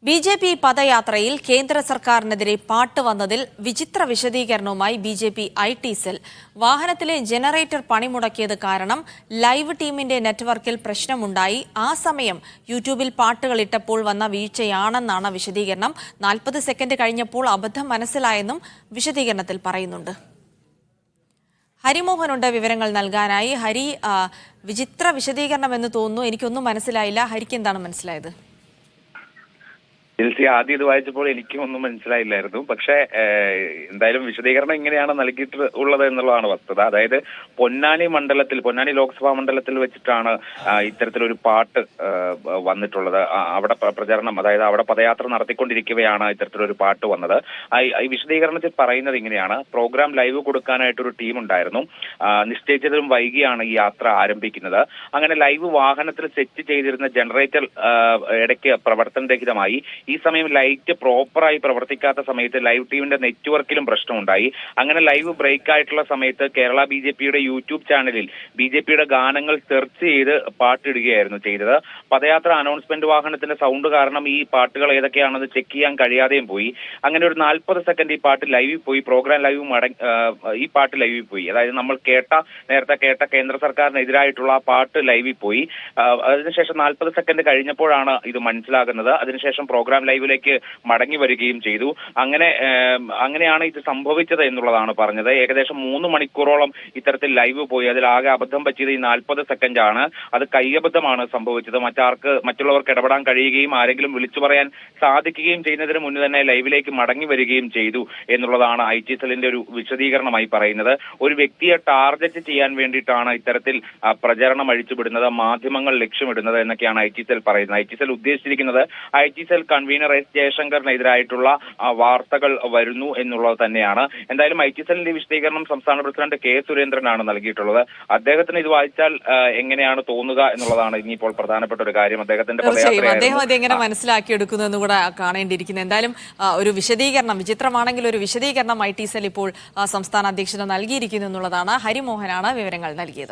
BJP. പദയാത്രയിൽ കേന്ദ്ര സർക്കാരിനെതിരെ പാട്ട് വന്നതിൽ വിചിത്ര വിശദീകരണവുമായി ബി.ജെ.പി. ഐ.ടി. സെൽ. വാഹനത്തിലെ ജനറേറ്റർ പണിമുടക്കിയത് കാരണം ലൈവ് ടീമിന്റെ നെറ്റ്വർക്കിൽ പ്രശ്നമുണ്ടായി. ആ സമയം യൂട്യൂബിൽ പാട്ടുകൾ ഇട്ടപ്പോൾ വന്ന വീഴ്ചയാണെന്നാണ് വിശദീകരണം. 40 സെക്കൻഡ് കഴിഞ്ഞപ്പോൾ അബദ്ധം മനസ്സിലായെന്നും വിശദീകരണത്തിൽ പറയുന്നുണ്ട്. ഹരിമോഹനുണ്ട് വിവരങ്ങൾ നൽകാനായി. ഹരി, വിചിത്ര വിശദീകരണം എന്ന് തോന്നുന്നു. എനിക്കൊന്നും മനസ്സിലായില്ല. ഹരിക്ക് എന്താണ് മനസ്സിലായത്? ജിൽസി, ആദ്യം ഇത് വായിച്ചപ്പോൾ എനിക്കും ഒന്നും മനസ്സിലായില്ലായിരുന്നു. പക്ഷേ എന്തായാലും വിശദീകരണം ഇങ്ങനെയാണ് നൽകിയിട്ടുള്ളത് എന്നുള്ളതാണ് വസ്തുത. അതായത് പൊന്നാനി ലോക്സഭാ മണ്ഡലത്തിൽ വെച്ചിട്ടാണ് ഇത്തരത്തിലൊരു പാട്ട് വന്നിട്ടുള്ളത്. അവിടെ പ്രചരണം, അതായത് അവിടെ പദയാത്ര നടത്തിക്കൊണ്ടിരിക്കവെയാണ് ഇത്തരത്തിലൊരു പാട്ട് വന്നത്. ഈ വിശദീകരണത്തിൽ പറയുന്നത് ഇങ്ങനെയാണ്: പ്രോഗ്രാം ലൈവ് കൊടുക്കാനായിട്ടൊരു ടീം ഉണ്ടായിരുന്നു. നിശ്ചയിച്ചതിലും വൈകിയാണ് ഈ യാത്ര ആരംഭിക്കുന്നത്. അങ്ങനെ ലൈവ് വാഹനത്തിൽ സെറ്റ് ചെയ്തിരുന്ന ജനറേറ്റർ ഇടയ്ക്ക് പ്രവർത്തനരഹിതമായി. ഈ സമയം ലൈറ്റ് പ്രോപ്പറായി പ്രവർത്തിക്കാത്ത സമയത്ത് ലൈവ് ടീമിന്റെ നെറ്റ്വർക്കിലും പ്രശ്നമുണ്ടായി. അങ്ങനെ ലൈവ് ബ്രേക്ക് ആയിട്ടുള്ള സമയത്ത് കേരള ബി.ജെ.പിയുടെ യൂട്യൂബ് ചാനലിൽ ബി.ജെ.പിയുടെ ഗാനങ്ങൾ സെർച്ച് ചെയ്ത് പാട്ടിടുകയായിരുന്നു ചെയ്തത്. പദയാത്ര അനൗൺസ്മെന്റ് വാഹനത്തിന്റെ സൗണ്ട് കാരണം ഈ പാട്ടുകൾ ഏതൊക്കെയാണെന്ന് ചെക്ക് ചെയ്യാൻ കഴിയാതെയും പോയി. അങ്ങനെ ഒരു 40 സെക്കൻഡ് ഈ പാട്ട് ലൈവിൽ പോയി. പ്രോഗ്രാം ലൈവ് ഈ പാട്ട് ലൈവിൽ പോയി. അതായത് നമ്മൾ നേരത്തെ കേട്ട കേന്ദ്ര സർക്കാരിനെതിരായിട്ടുള്ള ആ പാട്ട് ലൈവിൽ പോയി. അതിനുശേഷം 40 സെക്കൻഡ് കഴിഞ്ഞപ്പോഴാണ് ഇത് മനസ്സിലാകുന്നത്. അതിനുശേഷം പ്രോഗ്രാം ലൈവിലേക്ക് മടങ്ങി വരികയും ചെയ്തു. അങ്ങനെയാണ് ഇത് സംഭവിച്ചത് എന്നുള്ളതാണ് പറഞ്ഞത്. ഏകദേശം 3 മണിക്കൂറോളം ഇത്തരത്തിൽ ലൈവ് പോയി. അതിലാകെ അബദ്ധം പറ്റിയത് ഈ 40 സെക്കൻഡാണ്. അത് കൈയബദ്ധമാണ് സംഭവിച്ചത്. മറ്റുള്ളവർക്ക് ഇടപെടാൻ കഴിയുകയും ആരെങ്കിലും വിളിച്ചു പറയാൻ സാധിക്കുകയും ചെയ്യുന്നതിന് മുന്നേ തന്നെ ലൈവിലേക്ക് മടങ്ങി വരികയും ചെയ്തു എന്നുള്ളതാണ് ഐ.ടി. സെല്ലിന്റെ ഒരു വിശദീകരണമായി പറയുന്നത്. ഒരു വ്യക്തിയെ ടാർഗറ്റ് ചെയ്യാൻ വേണ്ടിയിട്ടാണ് ഇത്തരത്തിൽ പ്രചരണം അഴിച്ചുവിടുന്നത്, മാധ്യമങ്ങൾ ലക്ഷ്യമിടുന്നത് എന്നൊക്കെയാണ് ഐ.ടി. സെൽ പറയുന്നത്. ഐ.ടി. സെൽ ഉദ്ദേശിച്ചിരിക്കുന്നത് ഐ.ടി. സെൽ കൺവീനർ എസ് ജയശങ്കറിനെതിരായിട്ടുള്ള വാർത്തകൾ വരുന്നു എന്നുള്ളത് തന്നെയാണ്. എന്തായാലും ഐ.ടി. സെല്ലിന്റെ വിശദീകരണം സംസ്ഥാന പ്രസിഡന്റ് കെ സുരേന്ദ്രനാണ് നൽകിയിട്ടുള്ളത്. അദ്ദേഹത്തിന് ഇത് വായിച്ചാൽ എങ്ങനെയാണ് തോന്നുക എന്നുള്ളതാണ് ഇനിയിപ്പോൾ പ്രധാനപ്പെട്ട ഒരു കാര്യം. അദ്ദേഹം അതെങ്ങനെ മനസ്സിലാക്കിയെടുക്കുന്നു എന്ന് കൂടെ കാണേണ്ടിയിരിക്കുന്നു. എന്തായാലും ഒരു വിശദീകരണം, വിചിത്രമാണെങ്കിൽ ഒരു വിശദീകരണം ഐ.ടി. സെൽ ഇപ്പോൾ സംസ്ഥാന അധ്യക്ഷന് നൽകിയിരിക്കുന്നു എന്നുള്ളതാണ്. ഹരിമോഹനാണ് വിവരങ്ങൾ നൽകിയത്.